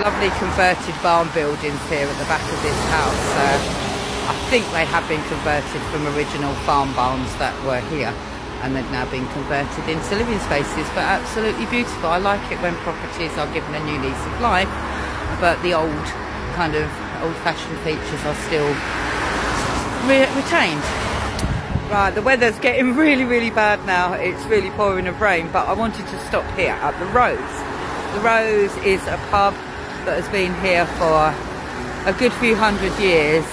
lovely converted barn buildings here at the back of this house. I think they have been converted from original farm barns that were here, and they've now been converted into living spaces, but absolutely beautiful. I like it when properties are given a new lease of life, but the old kind of old-fashioned features are still retained. Right, the weather's getting really bad now. It's really pouring of rain, but I wanted to stop here at the Rose. The Rose is a pub that has been here for a good few hundred years.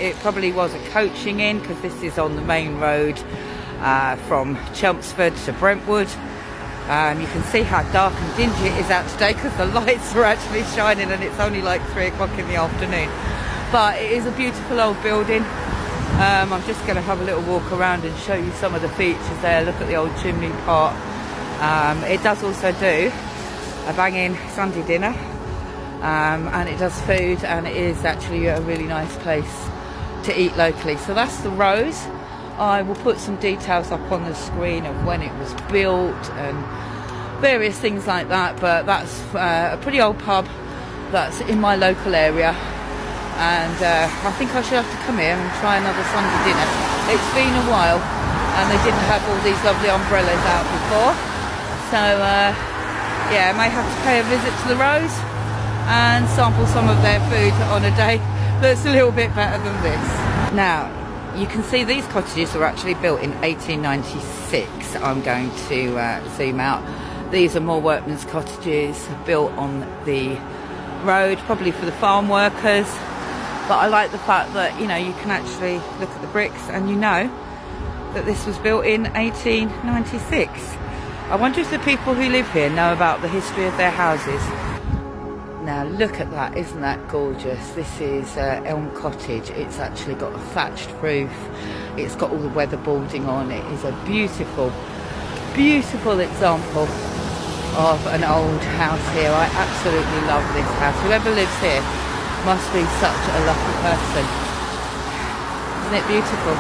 It probably was a coaching inn, because this is on the main road from Chelmsford to Brentwood. You can see how dark and dingy it is out today, because the lights are actually shining and it's only like 3 o'clock in the afternoon. But it is a beautiful old building. I'm just going to have a little walk around and show you some of the features there. Look at the old chimney pot. It does also do a banging Sunday dinner, and it does food, and it is actually a really nice place to eat locally. So that's the Rose. I will put some details up on the screen of when it was built and various things like that, but that's a pretty old pub that's in my local area. And I think I should have to come here and try another Sunday dinner. It's been a while, and they didn't have all these lovely umbrellas out before. So yeah, I may have to pay a visit to the Rose and sample some of their food on a day that's a little bit better than this. Now, you can see these cottages were actually built in 1896. I'm going to zoom out. These are more workmen's cottages built on the road, probably for the farm workers. But I like the fact that, you know, you can actually look at the bricks and you know that this was built in 1896. I wonder if the people who live here know about the history of their houses. Now look at that, isn't that gorgeous? This is Elm Cottage. It's actually got a thatched roof. It's got all the weatherboarding on. It is a beautiful, beautiful example of an old house here. I absolutely love this house. Whoever lives here must be such a lucky person. Isn't it beautiful?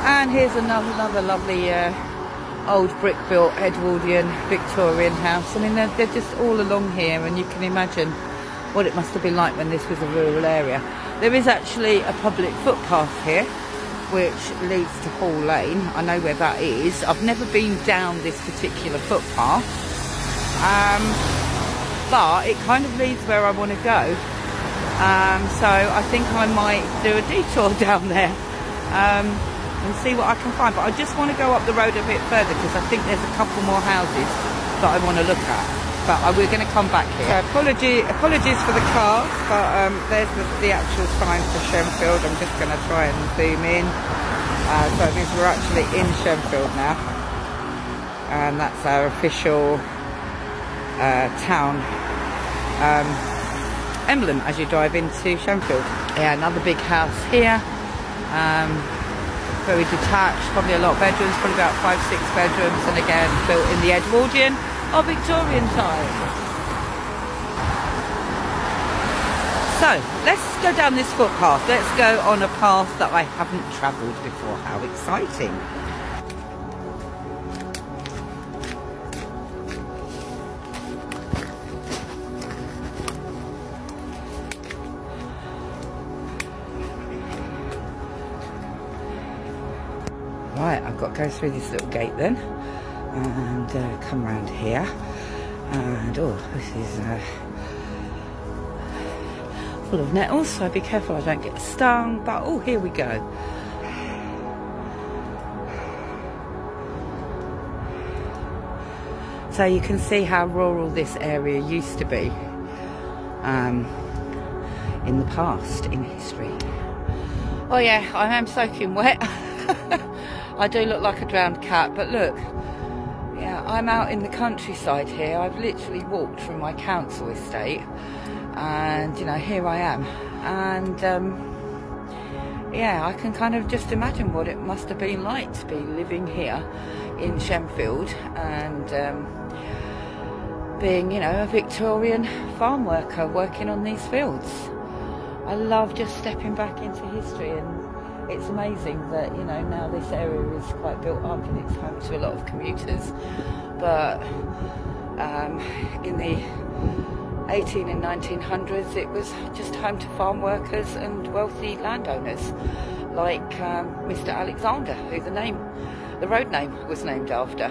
And here's another lovely old brick-built Edwardian Victorian house. I mean, they're just all along here, and you can imagine what it must have been like when this was a rural area. There is actually a public footpath here which leads to Hall Lane. I know where that is. I've never been down this particular footpath, but it kind of leads where I want to go. So I think I might do a detour down there and see what I can find. But I just want to go up the road a bit further, because I think there's a couple more houses that I want to look at. But we're going to come back here. So apologies for the cars, but there's the actual sign for Shenfield. I'm just going to try and zoom in. So it means we're actually in Shenfield now, and that's our official town emblem as you drive into Shenfield. Yeah, another big house here, very detached, probably a lot of bedrooms, probably about 5-6 bedrooms, and again built in the Edwardian or Victorian time. So let's go down this footpath. Let's go on a path that I haven't travelled before. How exciting! Right, I've got to go through this little gate then, and come round here, and oh, this is full of nettles, so be careful I don't get stung, but oh, here we go. So you can see how rural this area used to be in the past, in history. Oh yeah, I am soaking wet. I do look like a drowned cat, but look, yeah, I'm out in the countryside here. I've literally walked through my council estate, and you know, here I am, and yeah, I can kind of just imagine what it must have been like to be living here in Shenfield and being, you know, a Victorian farm worker working on these fields. I love just stepping back into history, and it's amazing that, you know, now this area is quite built up and it's home to a lot of commuters. But in the 18 and 1900s, it was just home to farm workers and wealthy landowners, like Mr. Alexander, who the road name was named after.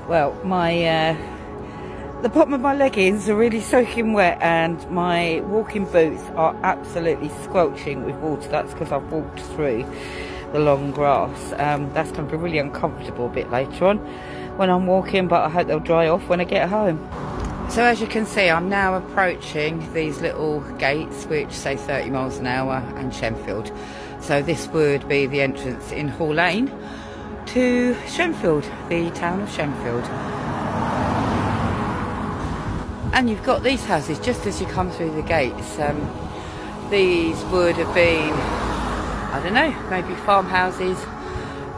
Well, the bottom of my leggings are really soaking wet, and my walking boots are absolutely squelching with water. That's because I've walked through the long grass. That's going to be really uncomfortable a bit later on when I'm walking, but I hope they'll dry off when I get home. So as you can see, I'm now approaching these little gates which say 30 miles an hour and Shenfield. So this would be the entrance in Hall Lane to Shenfield, the town of Shenfield. And you've got these houses just as you come through the gates. These would have been, I don't know, maybe farmhouses.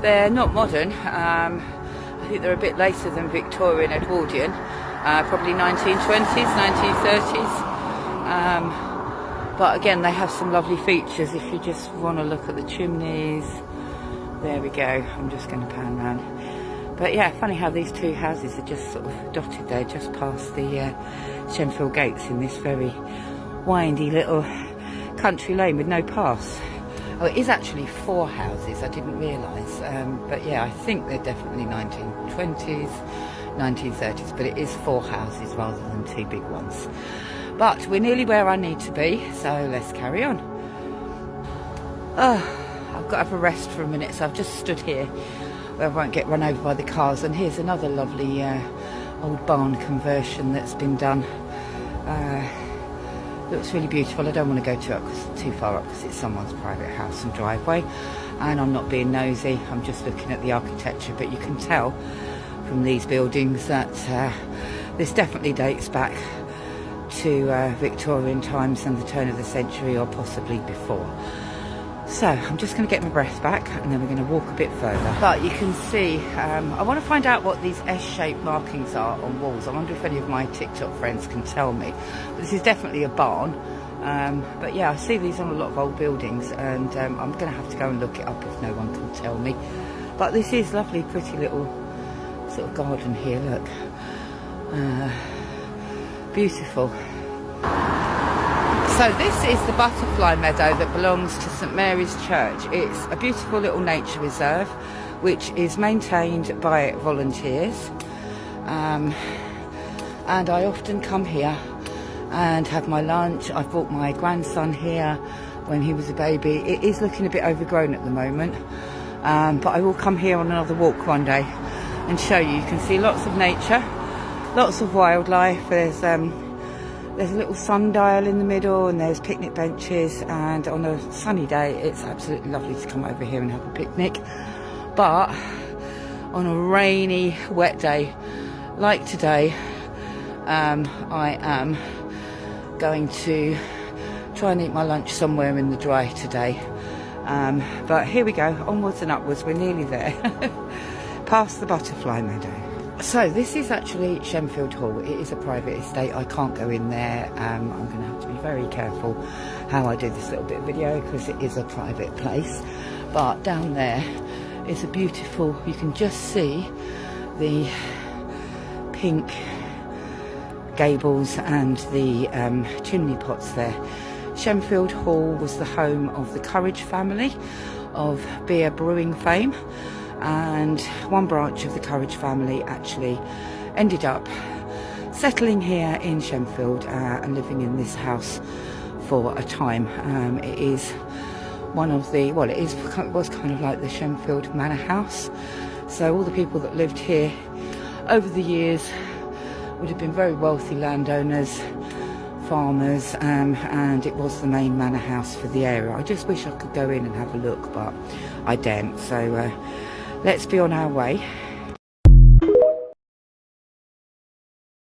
They're not modern. I think they're a bit later than Victorian, Edwardian, probably 1920s, 1930s. But again, they have some lovely features if you just want to look at the chimneys. There we go. I'm just going to pan round. But yeah, funny how these two houses are just sort of dotted there, just past the Shenfield gates in this very windy little country lane with no paths. Oh, it is actually 4 houses, I didn't realise. But yeah, I think they're definitely 1920s, 1930s, but it is 4 houses rather than 2 big ones. But we're nearly where I need to be, so let's carry on. I've got to have a rest for a minute, so I've just stood here where I won't get run over by the cars. And here's another lovely old barn conversion that's been done. Looks really beautiful. I don't want to go too far up because it's someone's private house and driveway, and I'm not being nosy, I'm just looking at the architecture. But you can tell from these buildings that this definitely dates back to Victorian times and the turn of the century, or possibly before. So I'm just going to get my breath back, and then we're going to walk a bit further. But you can see, I want to find out what these S-shaped markings are on walls. I wonder if any of my TikTok friends can tell me. But this is definitely a barn. But yeah, I see these on a lot of old buildings, and I'm going to have to go and look it up if no one can tell me. But this is lovely, pretty little sort of garden here, look. Beautiful. So this is the butterfly meadow that belongs to St Mary's Church. It's a beautiful little nature reserve which is maintained by volunteers, and I often come here and have my lunch. I've brought my grandson here when he was a baby. It is looking a bit overgrown at the moment, but I will come here on another walk one day and show you. You can see lots of nature, lots of wildlife. There's a little sundial in the middle, and there's picnic benches, and on a sunny day it's absolutely lovely to come over here and have a picnic. But on a rainy, wet day like today, I am going to try and eat my lunch somewhere in the dry today. But here we go, onwards and upwards, we're nearly there. Past the butterfly meadow. So this is actually Shenfield Hall. It is a private estate. I can't go in there. I'm going to have to be very careful how I do this little bit of video because it is a private place. But down there is a beautiful, you can just see the pink gables and the chimney pots there. Shenfield Hall was the home of the Cottages family of beer brewing fame. And one branch of the Cottages family actually ended up settling here in Shenfield and living in this house for a time. It is one of the, well, it was kind of like the Shenfield manor house. So all the people that lived here over the years would have been very wealthy landowners, farmers, and it was the main manor house for the area. I just wish I could go in and have a look, but I daren't. So let's be on our way.